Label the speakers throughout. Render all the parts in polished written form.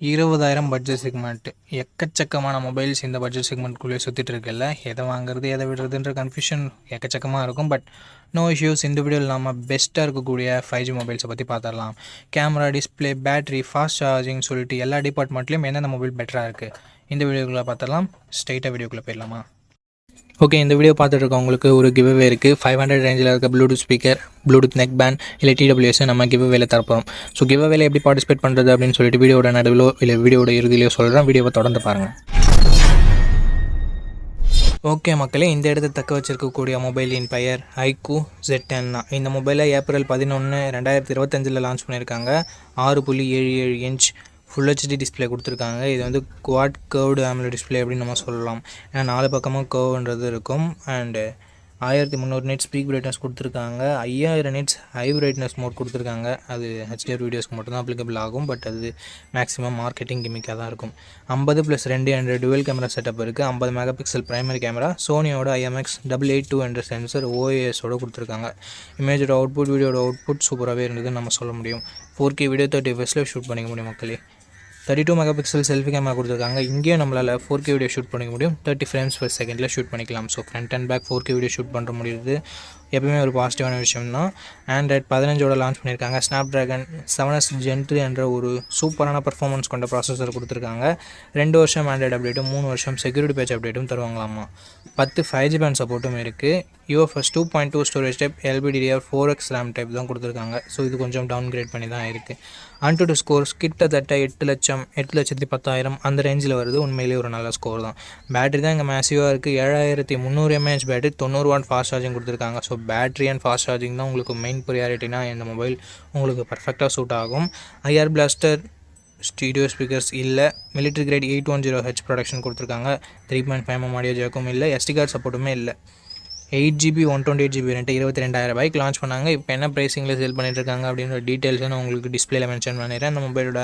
Speaker 1: 20,000 budget segment எக்கச்சக்கமான mobiles இந்த budget செக்மெண்ட்குள்ளே சுற்றிட்டு இருக்குல்ல. எதை வாங்குறது எதை விடுறதுன்ற கன்ஃபியூஷன் எக்கச்சக்கமாக இருக்கும். But no issues. இந்த வீடியோவில் நம்ம பெஸ்ட்டாக இருக்கக்கூடிய 5G மொபைல்ஸை பற்றி பார்த்துடலாம். Camera, display, battery, fast charging சொல்லிட்டு எல்லா டிபார்ட்மெண்ட்லேயும் எந்தெந்த மொபைல் பெட்டராக இருக்குது இந்த வீடியோக்குள்ளே பார்த்துடலாம். ஸ்ட்ரைட்டாக வீடியோக்குள்ளே போயிடலாமா? ஓகே, இந்த வீடியோ பார்த்துட்டு இருக்கவங்களுக்கு ஒரு கிவ்அவே இருக்குது. 500 ரேஞ்சில் இருக்க Bluetooth speaker, Bluetooth neck band இல்லை TWS நம்ம கிவ்அவேல தரப்போம். ஸோ கிவ்அவேல எப்படி பார்ட்டிசிபேட் பண்ணுறது அப்படின்னு சொல்லிட்டு வீடியோட நடுவிலோ இல்லை வீடியோட இறுதியிலையோ சொல்கிறேன். வீடியோவை தொடர்ந்து பாருங்கள். ஓகே மக்களே, இந்த இடத்த தக்க வச்சிருக்கக்கூடிய மொபைலின் பெயர் iQOO Z10 தான். இந்த மொபைலை ஏப்ரல் 11, 2025 லான்ச் பண்ணியிருக்காங்க. 6.77 இன்ச் ஃபுல் HD டிஸ்பிளே கொடுத்துருக்காங்க. இது வந்து குவாட் கர்வ்டு AMOLED டிஸ்பிளே அப்படின்னு நம்ம சொல்லலாம். ஏன்னா 4 பக்கமும் கர்வ்ன்றது இருக்கும். அண்டு 1300 nits ஸ்பீக் பிரைட்னஸ் கொடுத்துருக்காங்க. 5000 nits ஹை பிரைட்னஸ் மோட் கொடுத்துருக்காங்க. அது HDR வீடியோஸ்க்கு மட்டும்தான் அப்ளிகபிள் ஆகும். பட் அது மேக்ஸிமம் மார்க்கெட்டிங் கிமிக்காக தான் இருக்கும். 50+2 என்ற டுவெல் கேமரா செட்டப் இருக்குது. 50 மெகா பிக்சல் பிரைமரி கேமரா, சோனியோட IMX882 என்ற சென்சர் OIS-ஓட கொடுத்துருக்காங்க. இமேஜோட அவுட்புட், வீடியோட அவுட்புட் சூப்பராகவே இருந்ததுன்னு நம்ம சொல்ல முடியும். 4K வீடியோ 30 fps ஷூட் பண்ணிக்க முடியும் மக்களே. 32 மெகா பிக்சல் செல்ஃபி கேமரா கொடுத்துருக்காங்க. இங்கேயும் நம்மளால் 4K வீடியோ ஷூட் பண்ணிக்க முடியும். 30 frames per second ஷூட் பண்ணிக்கலாம். So front and back 4K video shoot பண்ணுற முடியுது. எப்பவுமே ஒரு பாசிட்டிவான விஷயம் தான். Android 15 லான்ச் பண்ணியிருக்காங்க. Snapdragon 7S Gen 3 என்ற ஒரு சூப்பரான பர்ஃபார்மன்ஸ் கொண்ட ப்ராசஸர் கொடுத்துருக்காங்க. 2 வருஷம் Android அப்டேட்டும் 3 வருஷம் செக்யூரிட்டி பேட்ச் அப்டேட்டும் தருவாங்களாமா. 10 5G பேண்ட் சப்போர்ட்டும் இருக்குது. UFS 2.2 storage type, LPDDR4X RAM type தான் கொடுத்துருக்காங்க. ஸோ இது கொஞ்சம் டவுன் கிரேட் பண்ணி தான் இருக்குது. ANTUTU ஸ்கோர்ஸ் கிட்டத்தட்ட 8,10,000 அந்த ரேஞ்சில் வருது. உண்மையிலேயே ஒரு நல்ல ஸ்கோர் தான். பேட்டரி தான் இங்கே மேசிவாக இருக்குது. 7300 mAh battery, 90 watt fast charging கொடுத்துருக்காங்க. So battery and fast charging தான் உங்களுக்கு மெயின் ப்ரியாரிட்டினா இந்த மொபைல் உங்களுக்கு பர்ஃபெக்டாக சூட் ஆகும். IR பிளாஸ்டர் ஸ்டீடியோ ஸ்பீக்கர்ஸ் இல்லை. மிலிட்ரி கிரேட் 810H ப்ரொடக்ஷன் கொடுத்துருக்காங்க. 3.5mm ஆடியோ ஜாக்கும் இல்லை. SD கார்டு சப்போர்ட்டுமே இல்லை. 8GB 128GB ரெண்டு 22,000 லான்ச் பண்ணாங்க. இப்போ என்ன ப்ரைஸிங்கில் சேல் பண்ணிட்டு இருக்காங்க அப்படின்ற டீட்டெயில்ஸை நான் உங்களுக்கு டிஸ்பிளேல மென்ஷன் பண்ணிடுறேன். அந்த மொபைலோட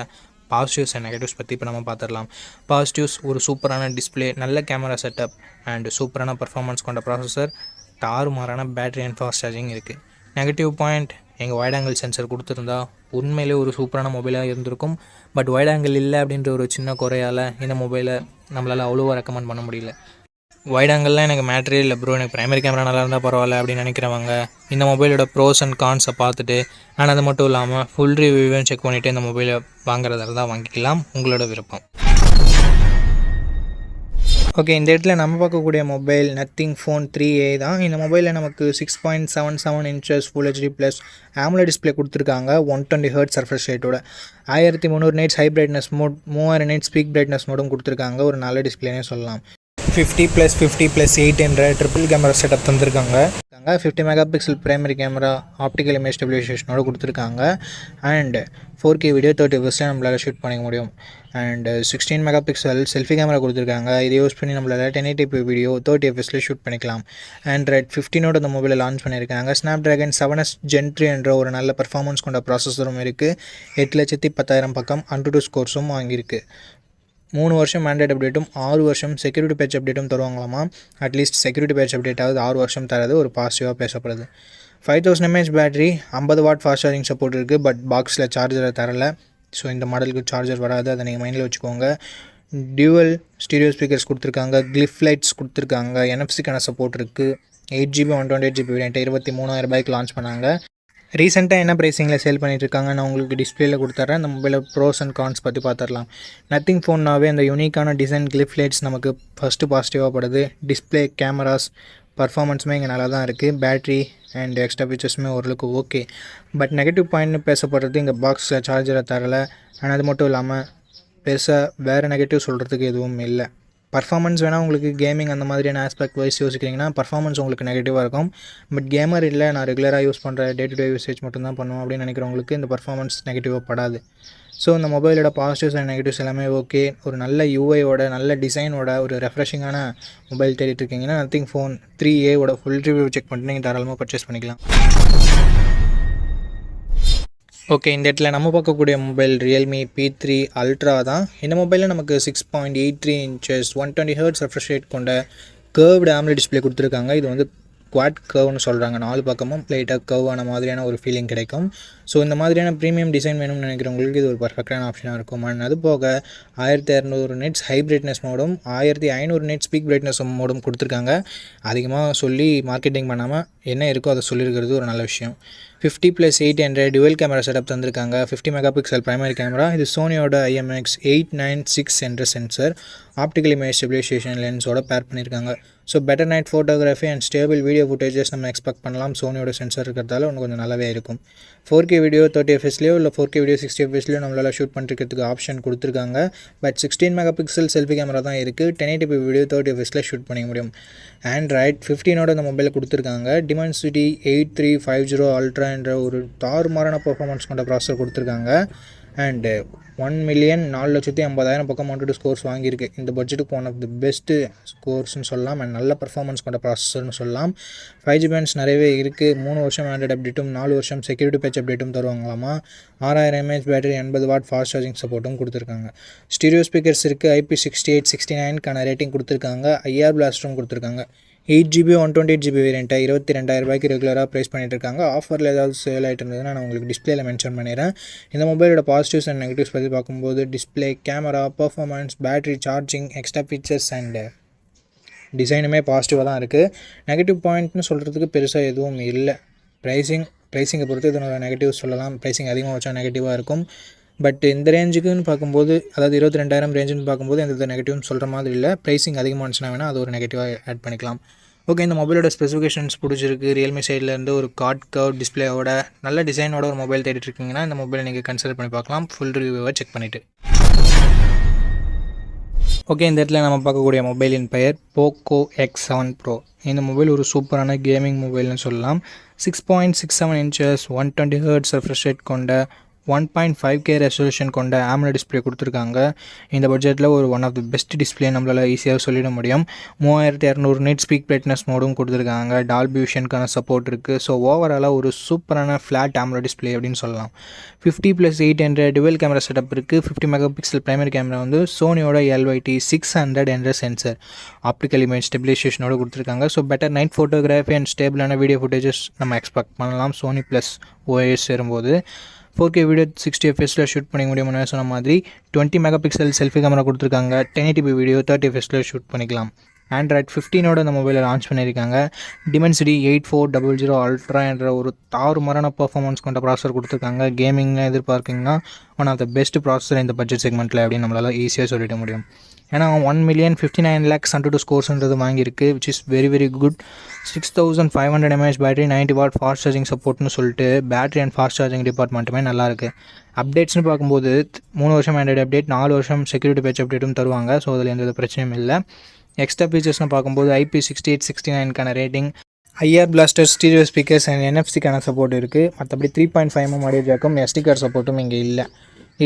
Speaker 1: பாசிட்டிவ்ஸ் அண்ட் நெகட்டிவ்ஸ் பற்றி இப்போ நம்ம பார்த்துடலாம். பாசிட்டிவ்ஸ்: ஒரு சூப்பரான டிஸ்பிளே, நல்ல கேமரா செட்டப் அண்ட் சூப்பரான பர்ஃபார்மன்ஸ் கொண்ட ப்ராசஸர், தாறுமாறான பேட்டரி அண்ட் ஃபாஸ்ட் சார்ஜிங் இருக்குது. நெகட்டிவ் பாயிண்ட்: எங்கள் வைட் ஆங்கிள் சென்சர் கொடுத்துருந்தா உண்மையிலே ஒரு சூப்பரான மொபைலாக இருந்திருக்கும். பட் வைட் ஆங்கிள் இல்லை அப்படின்ற ஒரு சின்ன குறையால் இந்த மொபைலை நம்மளால் அவ்வளோவா ரெக்கமெண்ட் பண்ண முடியல. வைட் ஆங்கிள்லாம் எனக்கு மேட்ரே இல்லை ப்ரோ, எனக்கு ப்ரைமரி கேமரா நல்லா இருந்தால் பரவாயில்ல அப்படின்னு நினைக்கிறவங்க இந்த மொபைலோட ப்ரோஸ் அண்ட் கான்ஸை பார்த்துட்டு, ஆனால் அது மட்டும் இல்லாமல் ஃபுல் ரிவ்யூவையும் செக் பண்ணிவிட்டு இந்த மொபைலை வாங்குறதா தான் வாங்கிக்கலாம். உங்களோட விருப்பம். ஓகே, இந்த இடத்துல நம்ம பார்க்கக்கூடிய மொபைல் Nothing Phone 3A தான். இந்த மொபைலில் நமக்கு 6.77 inches full HD plus AMOLED display கொடுத்துருக்காங்க. 120 Hz ரெஃப்ரெஷ் ரேட்டோட 1300 nits high brightness mode, 3000 nits peak brightness மோடும் கொடுத்துருக்காங்க. ஒரு நல்ல டிஸ்பிளேனே சொல்லலாம். 50+50+8 என்ற ட்ரிபிள் கேமரா செட்டப் தந்திருக்காங்க. 50 megapixel primary camera, optical image ஸ்டெபிலைசேஷனோட கொடுத்துருக்காங்க. அண்ட் 4K வீடியோ 30 fps நம்மளால் ஷூட் பண்ணிக்க முடியும். And 16 megapixel selfie camera கொடுத்துருக்காங்க. இதை யூஸ் பண்ணி நம்மளால் 1080p வீடியோ 30 fps ஷூட் பண்ணிக்கலாம். Android 15 இந்த மொபைலை லான்ச் பண்ணியிருக்காங்க. Snapdragon 7S Gen 3 என்ற ஒரு நல்ல பர்ஃபார்மன்ஸ் கொண்ட ப்ராசஸரும் இருக்குது. 8,10,000 பக்கம் ANTUTU ஸ்கோர்ஸும் வாங்கியிருக்கு. 3 வருஷம் Android அப்டேட்டும் 6 வருஷம் செக்யூரிட்டி பேட்ச் அப்டேட்டும் தருவாங்களாமா. அட்லீஸ்ட் செக்யூரிட்டி பேட்ச் அப்டேட்டாவது 6 வருஷம் தரது ஒரு பாசிட்டிவாக பேசப்படுது. 5000 mAh battery, 50 what fast charging support இருக்குது. பட் பாக்ஸில் சார்ஜரை தரலை. ஸோ இந்த மாடலுக்கு சார்ஜர் வராது, அதை நீங்கள் மைண்டில் வச்சுக்கோங்க. டியூவல் ஸ்டீரியோ ஸ்பீக்கர்ஸ் கொடுத்துருக்காங்க. கிளிஃப் லைட்ஸ் கொடுத்துருக்காங்க. NFC-க்கான சப்போர்ட் இருக்குது. 8GB 128GB வேரியண்ட் 23,000 லான்ச் பண்ணாங்க. ரீசெண்டாக என்ன ப்ரைஸிங்கில் சேல் பண்ணிட்டுருக்காங்க நான் உங்களுக்கு டிஸ்பிளேயில் கொடுத்துட்றேன். அந்த மொபைலில் ப்ரோஸ் அண்ட் கான்ஸ் பற்றி பார்த்துடலாம். Nothing Phoneனாவே அந்த யூனிக்கான டிசைன் கிளிஃப் லைட்ஸ் நமக்கு ஃபஸ்ட்டு பாசிட்டிவாக படுது. டிஸ்பிளே, கேமராஸ், பர்ஃபார்மன்ஸுமே இங்கே நல்லா தான் இருக்குது. பேட்ரி அண்ட் எக்ஸ்ட்ரா ஃபீச்சர்ஸுமே ஓரளவுக்கு ஓகே. பட் நெகட்டிவ் பாயிண்ட்னு பேசப்படுறது இங்கே பாக்ஸில் சார்ஜரை தரலை. ஆனால் அது மட்டும் இல்லாமல் பெருசாக வேறு நெகட்டிவ் சொல்கிறதுக்கு எதுவும் இல்லை. பர்ஃபார்மன்ஸ் வேணால் உங்களுக்கு கேமிங் அந்த மாதிரியான ஆஸ்பெக்ட் வைஸ் யோசிக்கிறீங்கன்னா பர்ஃபார்மன்ஸ் உங்களுக்கு நெகட்டிவாக இருக்கும். பட் கேமர் இல்லை, நான் ரெகுலராக யூஸ் பண்ணுற டே டு டே யூசேஜ் மட்டும்தான் பண்ணுவோம் அப்படின்னு நினைக்கிறவங்களுக்கு இந்த பர்ஃபார்மன்ஸ் நெகட்டிவாக படாது. ஸோ இந்த மொபைலோட பாசிட்டிவ்ஸ் அண்ட் நெகட்டிவ்ஸ் எல்லாமே ஓகே. ஒரு நல்ல யூஐயோட, நல்ல டிசைனோட, ஒரு ரெஃப்ரெஷிங்கான மொபைல் தேடிட்டு இருக்கீங்கன்னா Nothing Phone 3A full review check பண்ணிட்டு நீங்கள் தாராளமாக பர்ச்சேஸ் பண்ணிக்கலாம். ஓகே, இந்த இடத்துல நம்ம பார்க்கக்கூடிய மொபைல் Realme P3 Ultra தான். இந்த மொபைலில் நமக்கு 6.83 inches 120 Hz ரெஃப்ரெஷ் ரேட் கொண்ட கர்வ்டு AMOLED டிஸ்பிளே கொடுத்துருக்காங்க. இது வந்து குவாட் கர்வ்னு சொல்கிறாங்க. 4 பக்கமும் லைட்டாக கர்வ் ஆன மாதிரியான ஒரு ஃபீலிங் கிடைக்கும். ஸோ இந்த மாதிரியான ப்ரீமியம் டிசைன் வேணும்னு நினைக்கிறவங்களுக்கு இது ஒரு பர்ஃபெக்டான ஆப்ஷனாக இருக்கும். அண்ட் அது போக 1200 நெட்ஸ் ஹை பிரைட்னஸ் மோடும் 1500 நெட் ஸ்பீக் பிரைட்னஸ் மோடும் கொடுத்துருக்காங்க. அதிகமாக சொல்லி மார்க்கெட்டிங் பண்ணாமல் என்ன இருக்கோ அதை சொல்லியிருக்கிறது ஒரு நல்ல விஷயம். 50+800 டுவெல் கேமரா செட்டப் தந்திருக்காங்க. 50 மெகா பிக்சல் பிரைமரி கேமரா, இது சோனியோட IMX896 என்ற சென்சர் ஆப்டிக்கல் இமேஜ் ஸ்டெபிலைசேஷன் லென்ஸோட பேர் பண்ணியிருக்காங்க. So better night photography and stable video footages நம்ம எக்ஸ்பெக்ட் பண்ணலாம். சோனியோட சென்சர் இருக்கிறதால இன்னும் கொஞ்சம் நல்லாவே இருக்கும். 4K வீடியோ 30fps இல்லை 4K வீடியோ 60fps நம்மளால் ஷூட் பண்ணுறதுக்கு ஆப்ஷன் கொடுத்துருக்காங்க. But 16 megapixel selfie camera தான் இருக்குது. 1080p வீடியோ 30fps ஷூட் பண்ணிக்க முடியும். ஆண்ட்ராய்ட் 15ஓட இந்த மொபைலில் கொடுத்துருக்காங்க. Dimensity 8350 Ultra என்ற ஒரு தாறுமாறான பர்ஃபார்மன்ஸ் கொண்ட ப்ராசஸர் கொடுத்துருக்காங்க. அண்டு 1,04,50,000 பக்கம் மவுண்டட் ஸ்கோர்ஸ் வாங்கியிருக்கு. இந்த பட்ஜெட்டுக்கு ஒன் ஆஃப் தி பெஸ்ட்டு ஸ்கோர்ஸ்னு சொல்லலாம். அண்ட் நல்ல பர்ஃபார்மன்ஸ் கொண்ட ப்ராசஸர்னு சொல்லலாம். 5G பேண்ட்ஸ் நிறையவே இருக்குது. 3 வருஷம் ஆண்ட்ராய்ட் அப்டேட்டும் 4 வருஷம் செக்யூரிட்டி பேட்ச் அப்டேட்டும் தருவாங்களாமா. 6000 mAh battery 80 what fast charging சப்போர்ட்டும் கொடுத்துருக்காங்க. ஸ்டீரியோ ஸ்பீக்கர்ஸ் இருக்குது. IP68-69க்கான ரேட்டிங் கொடுத்துருக்காங்க. IR பிளாஸ்டரும் கொடுத்துருக்காங்க. 8GB 128GB வேரியண்ட்டை 22,000 ரூபாய்க்கு ரெகுலராக ப்ரைஸ் பண்ணிட்டு இருக்காங்க. ஆஃபரில் ஏதாவது சேல் ஆகிட்டு இருந்ததுன்னா நான் உங்களுக்கு டிஸ்பிளேல மென்ஷன் பண்ணிடுறேன். இந்த மொபைலோட பாசிட்டிவ்ஸ் அண்ட் நெகட்டிவ்ஸ் பற்றி பார்க்கும்போது display, camera, performance, battery, charging, extra features and டிசைனுமே பாசிட்டிவாக தான் இருக்குது. நெகட்டிவ் பாயிண்ட்னு சொல்கிறதுக்கு பெருசாக எதுவும் இல்லை. ப்ரைஸிங்கை பொறுத்து இதனோட நெகட்டிவ் சொல்லலாம். ப்ரைஸிங் அதிகமாக வச்சா நெகட்டிவாக இருக்கும். பட் இந்த ரேஞ்சுக்குன்னு பார்க்கும்போது, அதாவது 22,000 ரேஞ்சுன்னு பார்க்கும்போது எந்த நெகட்டிவ்னு சொல்கிற மாதிரி இல்லை. ப்ரைஸிங் அதிகமாக இருந்துச்சுன்னா வேணால் அது ஒரு நெகட்டிவாக ஆட் பண்ணிக்கலாம். ஓகே, இந்த மொபைலோட ஸ்பெசிஃபிகேஷன்ஸ் பிடிச்சிருக்கு. ரியல்மி சைட்லேருந்து ஒரு கார்ட் கர்வ் டிஸ்பிளேயோட நல்ல டிசைனோட ஒரு மொபைல் தேடிட்டு இருக்கீங்கன்னா இந்த மொபைலை நீங்கள் கன்சிடர் பண்ணி பார்க்கலாம். ஃபுல் ரிவ்யூவை செக் பண்ணிவிட்டு. ஓகே, இந்த இடத்துல நம்ம பார்க்கக்கூடிய மொபைலின் பெயர் போக்கோ X7 Pro. இந்த மொபைல் ஒரு சூப்பரான கேமிங் மொபைல்னு சொல்லலாம். 6.67 inches 120 Hz refresh rate கொண்ட 1.5K ரெசல்யூஷன் கொண்ட AMOLED டிஸ்பிளே கொடுத்துருக்காங்க. இந்த பட்ஜெட்டில் ஒரு one of the best display நம்மளால் ஈஸியாக சொல்லிட முடியும். 3200 நெட் ஸ்பீக் பிரைட்னஸ் மோடும் கொடுத்துருக்காங்க. டால்பி விஷனுக்கான சப்போர்ட் இருக்குது. ஸோ ஓவராலாக ஒரு சூப்பரான ஃப்ளாட் AMOLED டிஸ்பிளே அப்படின்னு சொல்லலாம். 50+800 டுவெல் கேமரா செட்டப் இருக்குது. 50 மெகா பிக்சல் பிரைமரி கேமரா வந்து சோனியோட LYT600 என்ற சென்சர் ஆப்டிக்கல் இமேஜ் ஸ்டெபிலைசேஷனோட கொடுத்துருக்காங்க. So better night photography and ஸ்டேபிளான வீடியோ ஃபுட்டேஜஸ் நம்ம எக்ஸ்பெக்ட் பண்ணலாம். சோனி ப்ளஸ் OS சேரும்போது 4K வீடியோ 60fps ஷூட் பண்ணிக்க முடியும்னு சொன்ன மாதிரி 20 மெகா பிக்சல் செல்ஃபி கேமரா கொடுத்துருக்காங்க. 1080p வீடியோ 30fps ஷூட் பண்ணிக்கலாம். ஆண்ட்ராய்ட் 15ஓட இந்த மொபைலை லான்ச் பண்ணியிருக்காங்க. Dimensity 8400 Ultra என்ற ஒரு தாறுமாறான பர்ஃபார்மன்ஸ் கொண்ட ப்ராசஸர் கொடுத்துருக்காங்க. கேமிங்னு எதிர்பார்க்கிங்கன்னா one of the best processor இந்த பட்ஜெட் செக்மெண்ட்டில் அப்படின்னு நம்மளால் ஈஸியாக சொல்லிட முடியும். ஏன்னா 1,59,00,000 Antutu ஸ்கோர்ஸ்ன்றது வாங்கியிருக்கு, which is very very good. 6500 mAh battery, 90 watt fast charging சப்போர்ட்னு சொல்லிட்டு பேட்டரி அண்ட் ஃபாஸ்ட் சார்ஜிங் டிபார்ட்மெண்ட்டுமே நல்லாயிருக்கு. அப்டேட்ஸ்னு பார்க்கும்போது 3 வருஷம் ஆண்ட்ராய்டு அப்டேட், 4 வருஷம் செக்யூரிட்டி பேட்ச் அப்டேட்டும் தருவாங்க. ஸோ அதில் எந்த பிரச்சனையும் இல்லை. எக்ஸ்ட்ரா ஃபீச்சர்ஸ்னு பார்க்கும்போது IP68-69க்கான rating, IR blaster, stereo speakers and NFC-க்கான சப்போர்ட் இருக்குது. மற்றபடி 3.5mm ஆடியோ ஜாக்கும் SD கார்டு சப்போர்ட்டும் இங்கே இல்லை.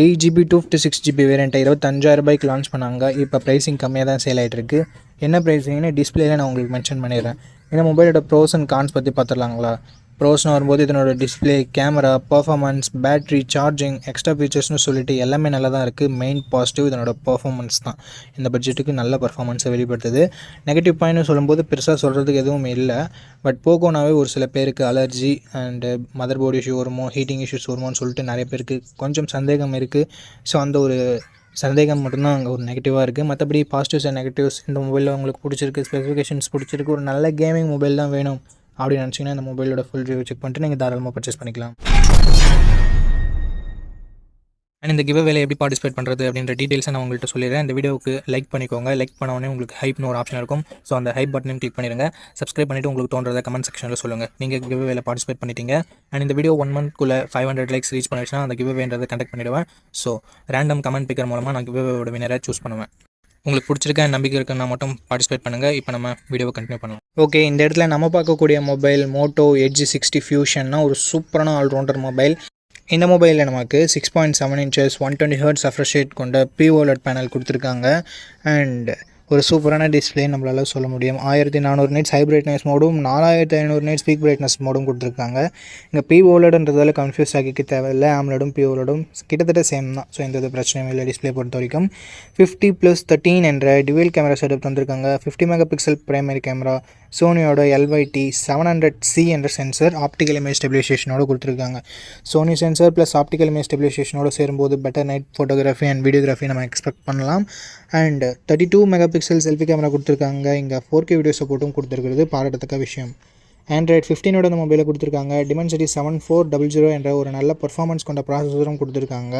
Speaker 1: 8GB 256GB வேரியண்ட்டை 25,000 ரூபாய்க்கு லான்ச் பண்ணாங்க. இப்போ ப்ரைஸிங் கம்மியாக தான் சேல் ஆகிட்டு இருக்குது. என்ன ப்ரைஸிங்னு டிஸ்பிளேல நான் உங்களுக்கு மென்ஷன் பண்ணிடுறேன். இந்த மொபைலோட ப்ரோஸ் அண்ட் கான்ஸ் பற்றி பார்த்துடலாங்களா? ப்ரோஸ்னு வரும்போது இதனோட display, camera, performance, battery, charging, extra ஃபீச்சர்ஸ்னு சொல்லிட்டு எல்லாமே நல்லா தான் இருக்குது. மெயின் பாசிட்டிவ் இதனோட பர்ஃபார்மன்ஸ் தான். இந்த பட்ஜெட்டுக்கு நல்ல பர்ஃபார்மன்ஸை வெளிப்படுத்துது. நெகட்டிவ் பாயிண்ட்னு சொல்லும்போது பெருசாக சொல்கிறதுக்கு எதுவும் இல்லை. பட் போக்கோனாவே ஒரு சில பேருக்கு allergy and mother board issue வருமோ, ஹீட்டிங் இஷ்யூஸ் வருமோன்னு சொல்லிட்டு நிறைய பேருக்கு கொஞ்சம் சந்தேகம் இருக்குது. ஸோ அந்த ஒரு சந்தேகம் மட்டும்தான் அங்கே ஒரு நெகட்டிவாக இருக்குது. மற்றபடி பாசிட்டிவ்ஸ் அண்ட் நெகட்டிவ்ஸ் இந்த மொபைலில் உங்களுக்கு பிடிச்சிருக்கு, ஸ்பெசிஃபிகேஷன்ஸ் பிடிச்சிருக்கு, ஒரு நல்ல கேமிங் மொபைல் தான் வேணும் அப்படின்னு நினச்சிங்கன்னா இந்த மொபைலோட ஃபுல் ரிவ்யூ செக் பண்ணிட்டு நீங்கள் தாராளமாக பர்ச்சேஸ் பண்ணிக்கலாம். அண்ட் இந்த கிவ்அவேல எப்படி பார்ட்டிசிபேட் பண்ணுறது அப்படின்ற டீட்டெயில்ஸை நான் உங்கள்கிட்ட சொல்லிடுறேன். இந்த வீடியோவுக்கு லைக் பண்ணிக்கோங்க. லைக் பண்ண உடனே உங்களுக்கு ஹைப்னு ஒரு ஆப்ஷன் இருக்கும். ஸோ அந்த ஹைப் பட்டனையும் கிளிக் பண்ணிடுங்க. சப்ஸ்கிரைப் பண்ணிவிட்டு உங்களுக்கு தோன்றதை கமெண்ட் செக்ஷனில் சொல்லுங்கள். நீங்கள் கிவ்அவேல பார்ட்டிசிபேட் பண்ணிட்டீங்க. அண்ட் இந்த வீடியோ 1 மந்த்க்குள்ளே 500 லைக்ஸ் ரீச் பண்ணிடுச்சுன்னா அந்த கிவ்அவேன்றதை கண்டக்ட் பண்ணிவிடுவேன். ஸோ ரேண்டம் கமெண்ட் பிக்கர் மூலமாக நான் கிவ்அவேவோட வினரை சூஸ் பண்ணுவேன். உங்களுக்கு பிடிச்சிருக்க நம்பிக்கை இருக்குன்னா மட்டும் பார்ட்டிசிபேட் பண்ணுங்கள். இப்போ நம்ம வீடியோவை கண்டினியூ பண்ணலாம். ஓகே, இந்த இடத்துல நம்ம பார்க்கக்கூடிய மொபைல் மோட்டோ Edge 60 Fusionனா ஒரு சூப்பரான ஆல்ரவுண்டர் மொபைல். இந்த மொபைலில் நமக்கு 6.7 inches 120 Hz refresh rate கொண்ட OLED பேனல் கொடுத்துருக்காங்க. அண்ட் ஒரு சூப்பரான டிஸ்பிளே நம்மளால் சொல்ல முடியும். 1400 நைட்ஸ் ஹை பிரைட்னஸ் மோடும் 4500 நைட்ஸ் பீக் பிரைட்னஸ் மோடும் கொடுத்துருக்காங்க. இங்கே POLEDன்றதால கன்ஃபியூஸ் ஆகிக்க தேவையில்லை. AMOLEDும் POLEDும் கிட்டத்தட்ட சேம் தான். ஸோ எந்த ஒரு பிரச்சனையும் இல்லை டிஸ்பிளே பொறுத்த வரைக்கும். 50+13 என்ற டுவெல் கேமரா செட்டப் தந்திருக்காங்க. 50 மெகா பிக்சல் பிரைமரி கேமரா, சோனியோட LYT 700C என்ற சென்சர் ஆப்டிக்கல் இமேஜ் ஸ்டெபிலைசேஷனோடு கொடுத்துருக்காங்க. Sony sensor plus optical image ஸ்டெபிலைசேஷனோடு சேரும்போது better night photography and videography நம்ம எக்ஸ்பெக்ட் பண்ணலாம். And 32 megapixel selfie camera கொடுத்துருக்காங்க. இங்கே 4K வீடியோ சப்போர்ட்டும் கொடுத்துருக்கிறது பாராட்டத்தக்க விஷயம். Android 15ஓட இந்த மொபைலை கொடுத்துருக்காங்க. Dimensity 7400 என்ற ஒரு நல்ல பர்ஃபார்மன்ஸ் கொண்ட ப்ராசஸரும் கொடுத்துருக்காங்க.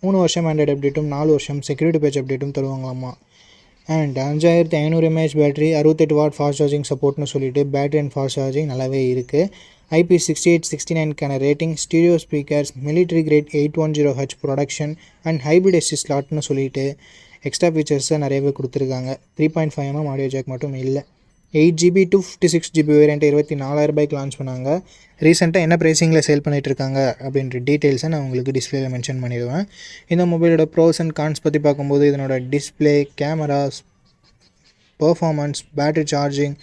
Speaker 1: 3 வருஷம் ஆண்ட்ராய்டு அப்டேட்டும் 4 வருஷம் செக்யூரிட்டி பேட்ச் அப்டேட்டும் தருவாங்களாமா. And 5500 mAh battery, 68 watt fast charging சப்போர்ட்னு சொல்லிட்டு பேட்டரி அண்ட் ஃபாஸ்ட் சார்ஜிங் நல்லாவே இருக்குது. IP6869க்கான rating, stereo speakers, military grade 810H protection and hybrid SC ஸ்லாட்னு சொல்லிட்டு எக்ஸ்ட்ரா ஃபீச்சர்ஸை நிறையவே கொடுத்துருக்காங்க. 3.5mm ஆடியோ ஜாக் மட்டும் இல்லை. 8GB 256GB வேரியண்ட்டை 24,000 ரூபாய்க்கு லான்ச் பண்ணாங்க. ரீசெண்டாக என்ன ப்ரைஸிங்கில் சேல் பண்ணிகிட்ருக்காங்க அப்படின்ற டீட்டெயில்ஸை நான் உங்களுக்கு டிஸ்பிளேயில் மென்ஷன் பண்ணிடுவேன். இந்த மொபைலோட ப்ரோஸ் அண்ட் கான்ஸ் பற்றி பார்க்கும்போது இதனோட display, cameras, performance, battery charging,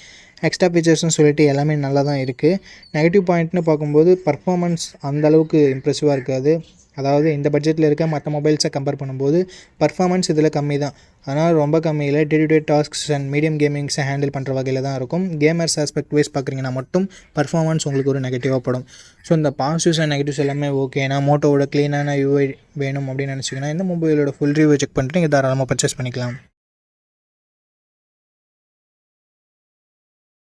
Speaker 1: extra ஃபீச்சர்ஸ்னு சொல்லிட்டு எல்லாமே நல்லா தான் இருக்குது. நெகட்டிவ் பாயிண்ட்னு பார்க்கும்போது பர்ஃபார்மன்ஸ் அந்தளவுக்கு இம்ப்ரெசிவாக இருக்காது. அதாவது இந்த பட்ஜெட்டில் இருக்க மற்ற மொபைல்ஸை கம்பேர் பண்ணும்போது பர்ஃபார்மன்ஸ் இதில் கம்மி தான். அதனால் ரொம்ப கம்மியில் day to day tasks and medium கேமிங்ஸை ஹேண்டில் பண்ணுற வகையில் தான் இருக்கும். கேமர்ஸ் ஆஸ்பெக்ட் வைஸ் பார்க்குறீங்கன்னா மட்டும் பர்ஃபார்மன்ஸ் உங்களுக்கு ஒரு நெகட்டிவாக படும். ஸோ இந்த பாசிட்டிவ்ஸ் அண்ட் நெகட்டிவ்ஸ் எல்லாமே ஓகேனா மோட்டோவோட க்ளீனான UI வேணும் அப்படின்னு நினச்சிங்கன்னா இந்த மொபைலோட ஃபுல் ரிவ்யூ செக் பண்ணிட்டு நீங்கள் தாராளமாக பர்ச்சேஸ் பண்ணிக்கலாம்.